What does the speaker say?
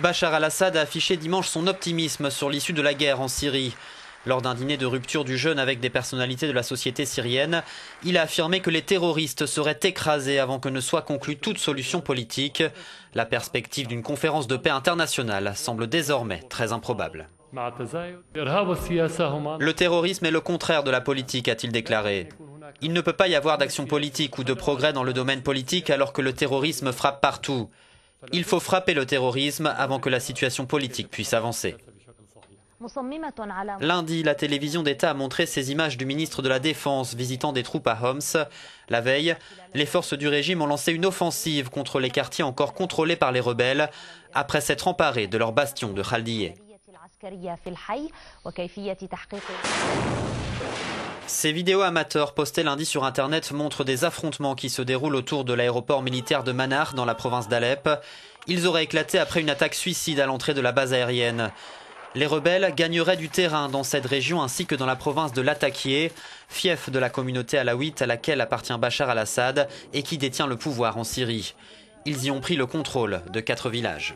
Bachar al-Assad a affiché dimanche son optimisme sur l'issue de la guerre en Syrie. Lors d'un dîner de rupture du jeûne avec des personnalités de la société syrienne, il a affirmé que les terroristes seraient écrasés avant que ne soit conclue toute solution politique. La perspective d'une conférence de paix internationale semble désormais très improbable. Le terrorisme est le contraire de la politique, a-t-il déclaré. Il ne peut pas y avoir d'action politique ou de progrès dans le domaine politique alors que le terrorisme frappe partout. Il faut frapper le terrorisme avant que la situation politique puisse avancer. Lundi, la télévision d'État a montré ces images du ministre de la Défense visitant des troupes à Homs. La veille, les forces du régime ont lancé une offensive contre les quartiers encore contrôlés par les rebelles, après s'être emparés de leur bastion de Khaldiye. Ces vidéos amateurs postées lundi sur Internet montrent des affrontements qui se déroulent autour de l'aéroport militaire de Manar dans la province d'Alep. Ils auraient éclaté après une attaque suicide à l'entrée de la base aérienne. Les rebelles gagneraient du terrain dans cette région ainsi que dans la province de Latakia, fief de la communauté alaouite à laquelle appartient Bachar al-Assad et qui détient le pouvoir en Syrie. Ils y ont pris le contrôle de 4 villages.